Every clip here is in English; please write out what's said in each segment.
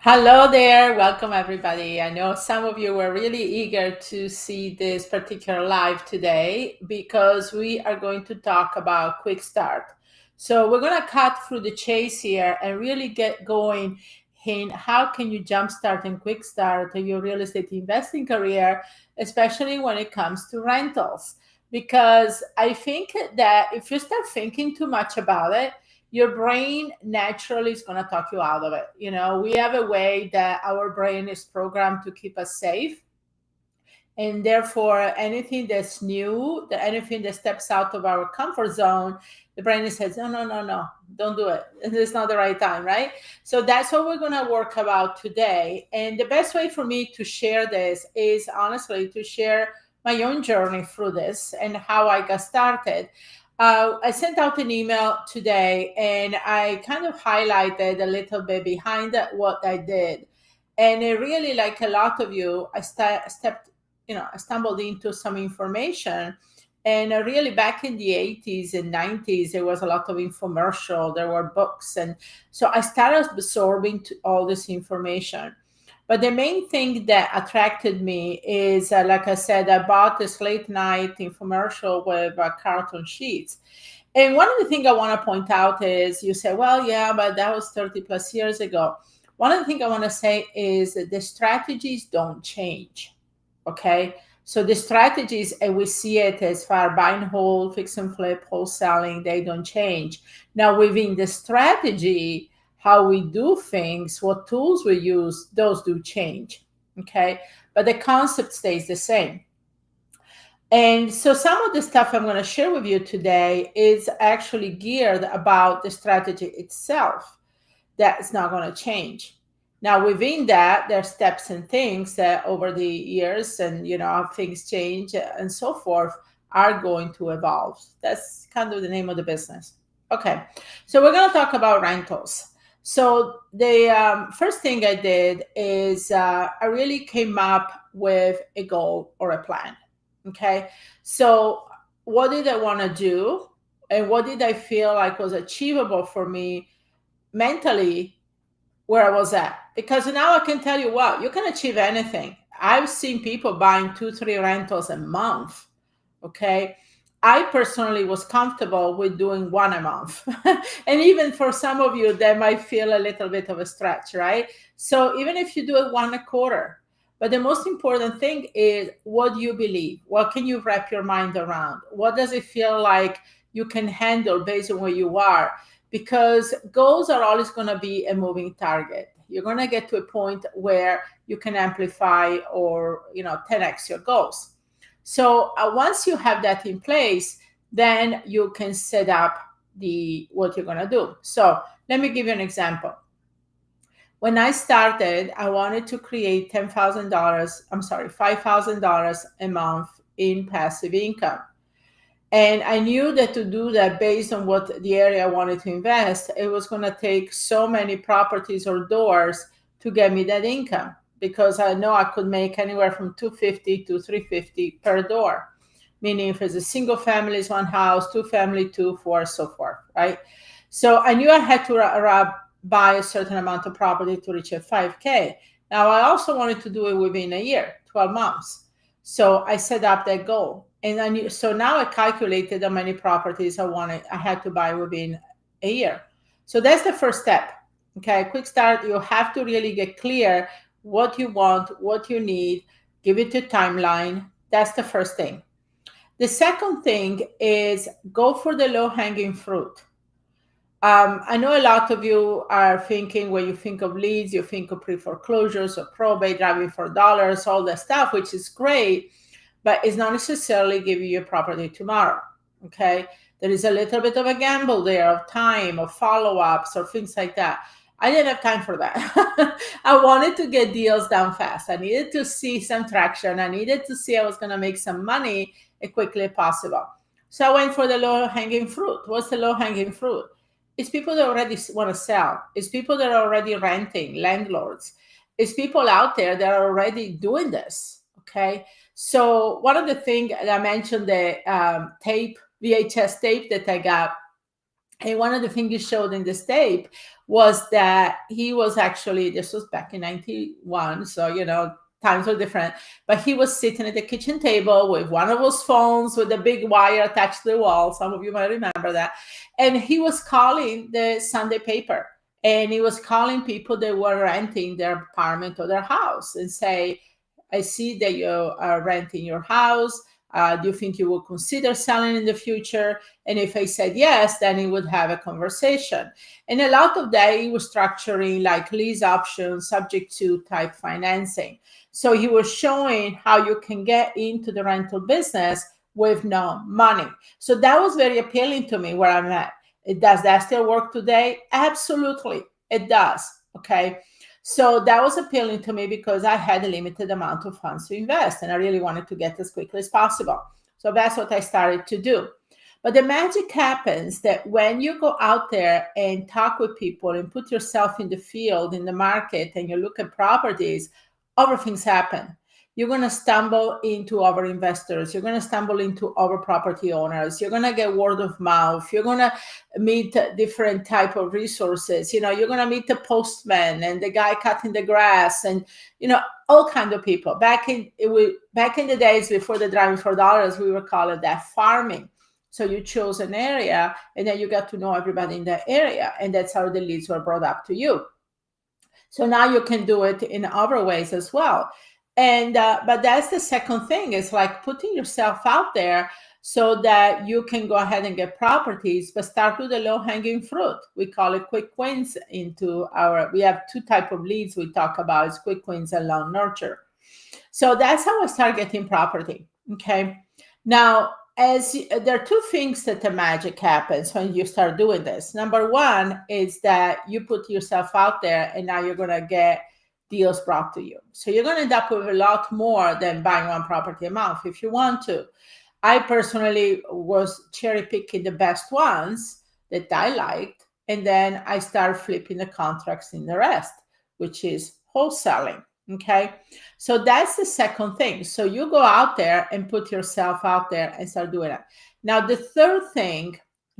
Hello there. Welcome, everybody. I know some of you were really eager to see this particular live today because we are going to talk about quick start. So we're going to cut through the chase here and really get going in how can you jumpstart and quick start your real estate investing career, especially when it comes to rentals. Because I think that if you start thinking too much about it, your brain naturally is going to talk you out of it. We have a way that our brain is programmed to keep us safe. And therefore, anything that's new, anything that steps out of our comfort zone, the brain says, no, no, no, no, don't do it. It's not the right time, right? So that's what we're going to work about today. And the best way for me to share this is honestly to share my own journey through this and how I got started. I sent out an email today and I kind of highlighted a little bit behind what I did. And it really, like a lot of you, I stumbled into some information. And really, back in the 80s and 90s, there was a lot of infomercial, there were books. And so I started absorbing all this information. But the main thing that attracted me is, like I said, I bought this late night infomercial with carton sheets. And one of the things I want to point out is you say, well, yeah, but that was 30 plus years ago. One of the things I want to say is that the strategies don't change. Okay. So the strategies, and we see it as far buy and hold, fix and flip, wholesaling, they don't change. Now, within the strategy, how we do things, what tools we use, those do change. Okay. But the concept stays the same. And so some of the stuff I'm going to share with you today is actually geared about the strategy itself. That's not going to change. Now, within that, there are steps and things that over the years and, how things change and so forth are going to evolve. That's kind of the name of the business. Okay. So we're going to talk about rentals. So the first thing I did is I really came up with a goal or a plan. Okay. So what did I want to do? And what did I feel like was achievable for me mentally where I was at? Because now I can tell you, wow, you can achieve anything. I've seen people buying 2, 3 rentals a month. Okay. I personally was comfortable with doing one a month. And even for some of you, that might feel a little bit of a stretch, right? So even if you do it one a quarter, but the most important thing is what do you believe? What can you wrap your mind around? What does it feel like you can handle based on where you are? Because goals are always going to be a moving target. You're going to get to a point where you can amplify or 10x your goals. So once you have that in place, then you can set up what you're going to do. So let me give you an example. When I started, I wanted to create $5,000 a month in passive income. And I knew that to do that based on what the area I wanted to invest, it was going to take so many properties or doors to get me that income, because I know I could make anywhere from $250 to $350 per door. Meaning if it's a single family is one house, two family, 2, 4, so forth, right? So I knew I had to buy a certain amount of property to reach a 5K. Now I also wanted to do it within a year, 12 months. So I set up that goal. And I knew, so now I calculated how many properties I had to buy within a year. So that's the first step. Okay, quick start. You have to really get clear what you want, what you need, give it a timeline. That's the first thing. The second thing is go for the low hanging fruit. I know a lot of you are thinking, when you think of leads, you think of pre-foreclosures or probate, driving for dollars, all that stuff, which is great, but it's not necessarily giving you a property tomorrow. Okay. There is a little bit of a gamble there of time, of follow-ups or things like that. I didn't have time for that. I wanted to get deals done fast. I needed to see some traction. I needed to see I was going to make some money as quickly as possible. So I went for the low-hanging fruit. What's the low-hanging fruit? It's people that already want to sell. It's people that are already renting, landlords. It's people out there that are already doing this. Okay. So one of the things that I mentioned, the VHS tape that I got, And one of the things he showed in this tape was that he was actually, this was back in 91, so, times were different, but he was sitting at the kitchen table with one of those phones with a big wire attached to the wall. Some of you might remember that. And he was calling the Sunday paper, and he was calling people that were renting their apartment or their house and say, I see that you are renting your house. Do you think you will consider selling in the future? And if I said yes, then he would have a conversation. And a lot of that he was structuring like lease options, subject to type financing. So he was showing how you can get into the rental business with no money. So that was very appealing to me where I'm at. Does that still work today? Absolutely, it does. Okay. So that was appealing to me because I had a limited amount of funds to invest and I really wanted to get as quickly as possible. So that's what I started to do. But the magic happens that when you go out there and talk with people and put yourself in the field, in the market, and you look at properties, other things happen. You're going to stumble into other investors. You're going to stumble into other property owners. You're going to get word of mouth. You're going to meet different type of resources. You're going to meet the postman and the guy cutting the grass and, all kind of people. Back in the days before the driving for dollars, we were calling that farming. So you chose an area and then you got to know everybody in that area. And that's how the leads were brought up to you. So now you can do it in other ways as well. And but that's the second thing, is like putting yourself out there so that you can go ahead and get properties, but start with the low hanging fruit. We call it quick wins. We have two type of leads we talk about, is quick wins and long nurture. So that's how I start getting property. Okay. Now, there are two things that the magic happens when you start doing this. Number one is that you put yourself out there and now you're going to get deals brought to you. So you're going to end up with a lot more than buying one property a month if you want to. I personally was cherry picking the best ones that I liked, and then I started flipping the contracts in the rest, which is wholesaling. Okay. So that's the second thing. So you go out there and put yourself out there and start doing it. Now, the third thing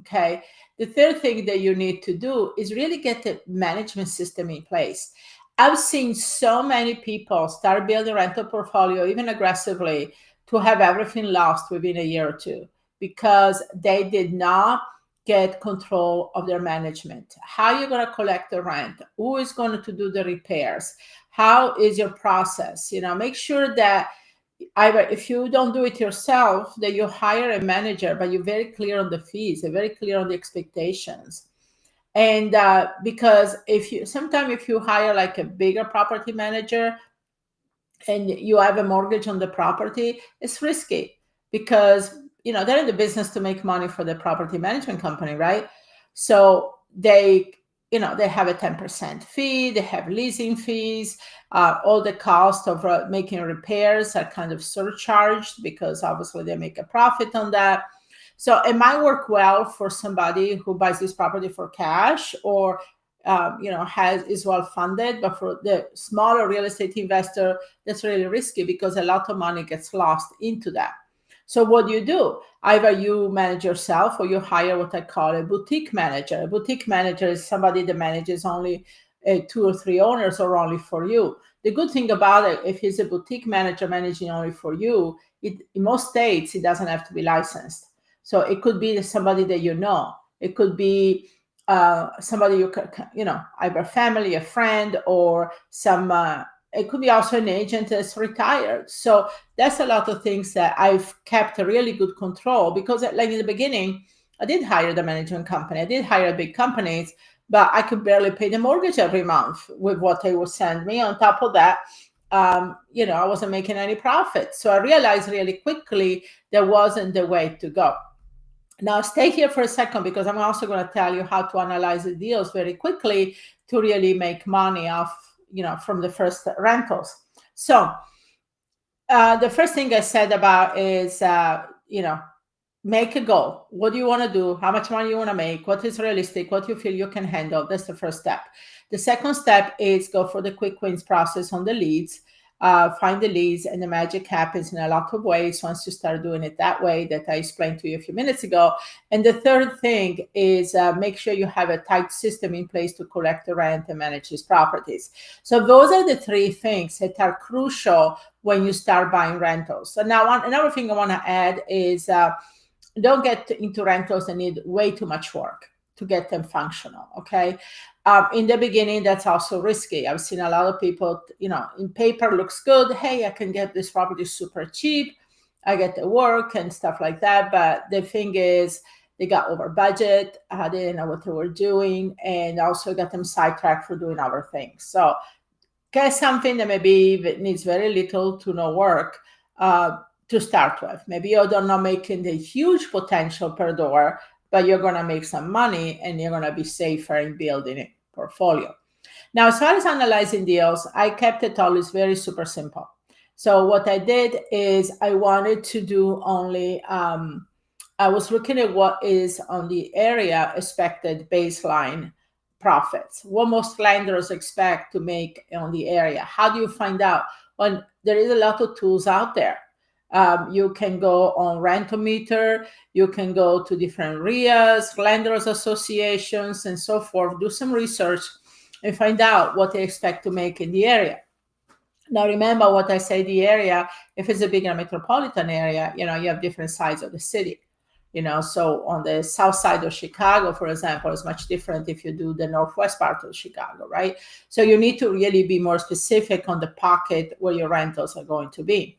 that you need to do is really get the management system in place. I've seen so many people start building rental portfolio, even aggressively, to have everything lost within a year or two because they did not get control of their management. How are you going to collect the rent? Who is going to do the repairs? How is your process? Make sure that either if you don't do it yourself, that you hire a manager, but you're very clear on the fees, you're very clear on the expectations. And because if you hire like a bigger property manager and you have a mortgage on the property, it's risky because they're in the business to make money for the property management company, right? So they have a 10% fee, they have leasing fees, all the cost of making repairs are kind of surcharged because obviously they make a profit on that. So it might work well for somebody who buys this property for cash or is well funded, but for the smaller real estate investor, that's really risky because a lot of money gets lost into that. So what do? Either you manage yourself or you hire what I call a boutique manager. A boutique manager is somebody that manages only 2 or 3 owners or only for you. The good thing about it, if he's a boutique manager managing only for you, in most states, he doesn't have to be licensed. So it could be somebody that you know. It could be somebody either family, a friend, or it could be also an agent that's retired. So that's a lot of things that I've kept a really good control because like in the beginning, I did hire the management company. I did hire big companies, but I could barely pay the mortgage every month with what they would send me. On top of that, I wasn't making any profit. So I realized really quickly that wasn't the way to go. Now, stay here for a second because I'm also going to tell you how to analyze the deals very quickly to really make money off, from the first rentals. So the first thing I said about is, make a goal. What do you want to do? How much money you want to make? What is realistic? What you feel you can handle? That's the first step. The second step is go for the quick wins process on the leads. find the leads, and the magic happens in a lot of ways once you start doing it that way that I explained to you a few minutes ago. And the third thing is make sure you have a tight system in place to collect the rent and manage these properties. So those are the three things that are crucial when you start buying rentals. So now another thing I want to add is don't get into rentals that need way too much work to get them functional, okay? In the beginning, that's also risky. I've seen a lot of people, in paper looks good. Hey, I can get this property super cheap. I get the work and stuff like that. But the thing is, they got over budget. They didn't know what they were doing, and also got them sidetracked for doing other things. So get something that maybe needs very little to no work to start with. Maybe you're not making the huge potential per door, but you're going to make some money and you're going to be safer in building a portfolio. Now, as far as analyzing deals, I kept it always very super simple. So what I did is I wanted to do only, I was looking at what is on the area expected baseline profits, what most lenders expect to make on the area. How do you find out? Well, there is a lot of tools out there. You can go on Rentometer, you can go to different RIAs, lenders associations, and so forth, do some research and find out what they expect to make in the area. Now, remember what I say, the area, if it's a bigger metropolitan area, you have different sides of the city. So on the south side of Chicago, for example, is much different if you do the northwest part of Chicago, right? So you need to really be more specific on the pocket where your rentals are going to be.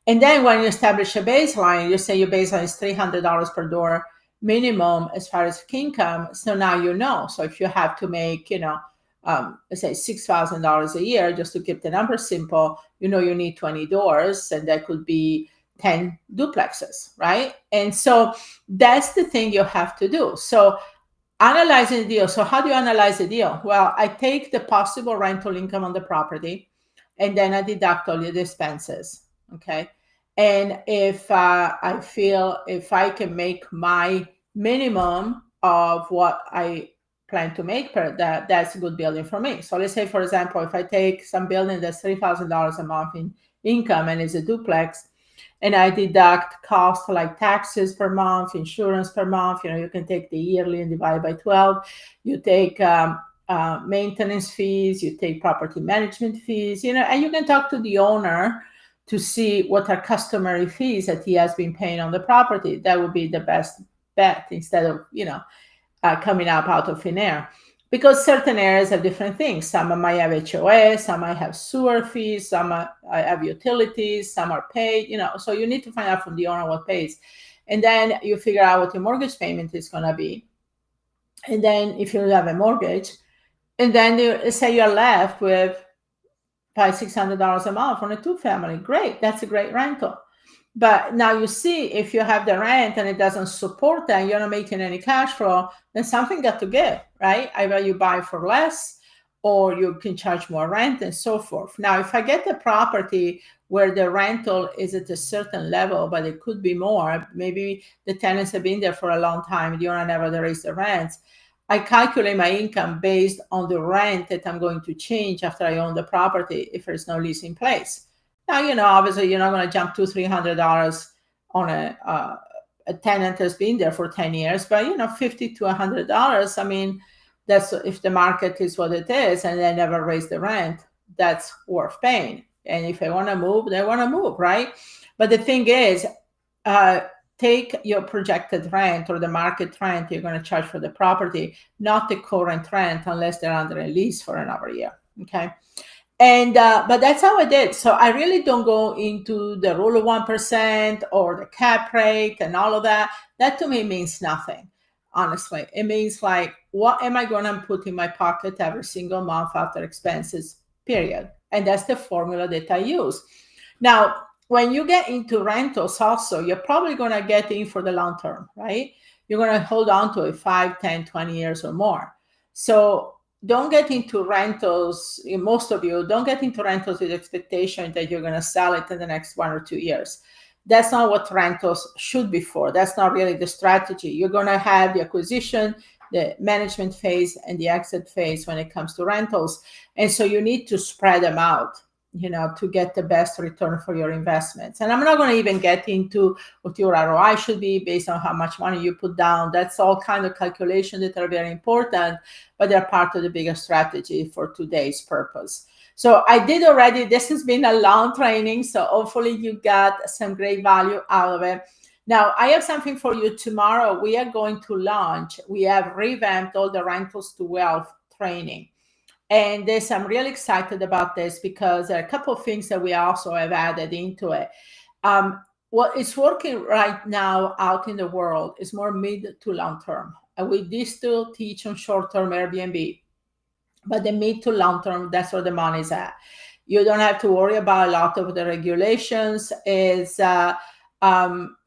And then when you establish a baseline, you say your baseline is $300 per door minimum as far as income. So now you know. So if you have to make, let's say $6,000 a year, just to keep the numbers simple, you need 20 doors, and that could be 10 duplexes, right? And so that's the thing you have to do. So analyzing the deal. So how do you analyze the deal? Well, I take the possible rental income on the property, and then I deduct all the expenses. Okay. And if I feel if I can make my minimum of what I plan to make per that's a good building for me. So let's say, for example, if I take some building that's $3,000 a month in income and is a duplex, and I deduct costs like taxes per month, insurance per month, you can take the yearly and divide by 12. You take maintenance fees, you take property management fees, and you can talk to the owner to see what are customary fees that he has been paying on the property. That would be the best bet instead of, coming up out of thin air. Because certain areas have different things. Some might have HOA, some might have sewer fees, some have utilities, some are paid, so you need to find out from the owner what pays. And then you figure out what your mortgage payment is going to be. And then if you have a mortgage, and then say you're left with $500-600 a month on a two-family. Great, that's a great rental. But now you see, if you have the rent and it doesn't support that, you're not making any cash flow, then something got to give, right? Either you buy for less, or you can charge more rent and so forth. Now, if I get a property where the rental is at a certain level, but it could be more, maybe the tenants have been there for a long time, the owner never raised the rents, I calculate my income based on the rent that I'm going to change after I own the property if there's no lease in place. Now, obviously you're not going to jump $200-300 on a tenant that's been there for 10 years, but $50 to $100, I mean, that's if the market is what it is and they never raise the rent, that's worth paying. And if they want to move, they want to move, right? But the thing is, take your projected rent or the market rent you're going to charge for the property, not the current rent unless they're under a lease for another year. Okay. And but that's how I did. So I really don't go into the rule of 1% or the cap rate and all of that. That to me means nothing. Honestly, it means like, what am I going to put in my pocket every single month after expenses, period. And that's the formula that I use. Now, when you get into rentals also, you're probably going to get in for the long term, right? You're going to hold on to it 5, 10, 20 years or more. So don't get into rentals, most of you, don't get into rentals with expectation that you're going to sell it in the next 1 or 2 years. That's not what rentals should be for. That's not really the strategy. You're going to have the acquisition, the management phase, and the exit phase when it comes to rentals. And so you need to spread them out. to get the best return for your investments. And I'm not going to even get into what your ROI should be based on how much money you put down. That's all kind of calculations that are very important, but they're part of the bigger strategy for today's purpose. So I did already, this has been a long training, so hopefully you got some great value out of it. Now, I have something for you tomorrow. We are going to launch, we have revamped all the rentals to wealth training. And this, I'm really excited about this because there are a couple of things that we also have added into it. What is working right now out in the world is more mid to long term. And we do still teach on short term Airbnb, but the mid to long term, that's where the money's at. You don't have to worry about a lot of the regulations.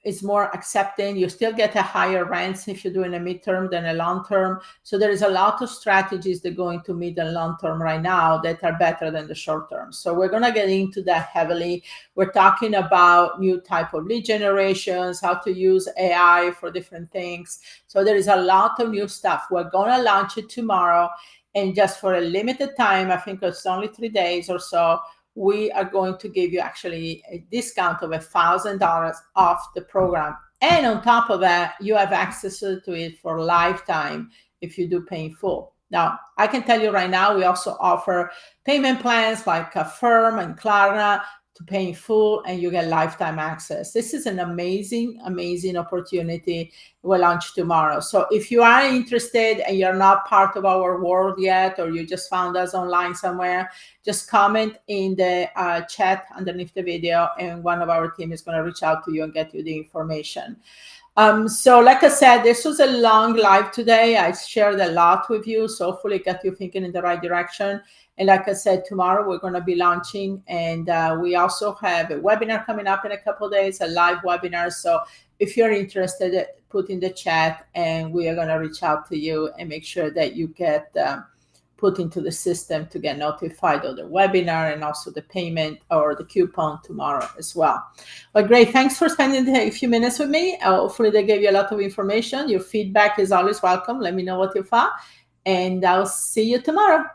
It's more accepting. You still get a higher rents if you're doing a midterm than a long term. So there is a lot of strategies that go into mid and long term right now that are better than the short term. So we're going to get into that heavily. We're talking about new type of lead generations, how to use AI for different things. So there is a lot of new stuff. We're going to launch it tomorrow. And just for a limited time, I think it's only 3 days or so, we are going to give you actually a discount of $1,000 off the program. And on top of that, you have access to it for lifetime if you do pay in full. Now, I can tell you right now, we also offer payment plans like Affirm and Klarna to pay in full, and you get lifetime access. This is an amazing, amazing opportunity. We'll launch tomorrow. So if you are interested and you're not part of our world yet, or you just found us online somewhere, just comment in the chat underneath the video, and one of our team is going to reach out to you and get you the information. So like I said, this was a long live today. I shared a lot with you, so hopefully it got you thinking in the right direction. And like I said, tomorrow we're going to be launching, and we also have a webinar coming up in a couple of days, a live webinar. So if you're interested, put in the chat, and we are going to reach out to you and make sure that you get put into the system to get notified of the webinar and also the payment or the coupon tomorrow as well. But great, thanks for spending a few minutes with me. Hopefully they gave you a lot of information. Your feedback is always welcome. Let me know what you thought, and I'll see you tomorrow.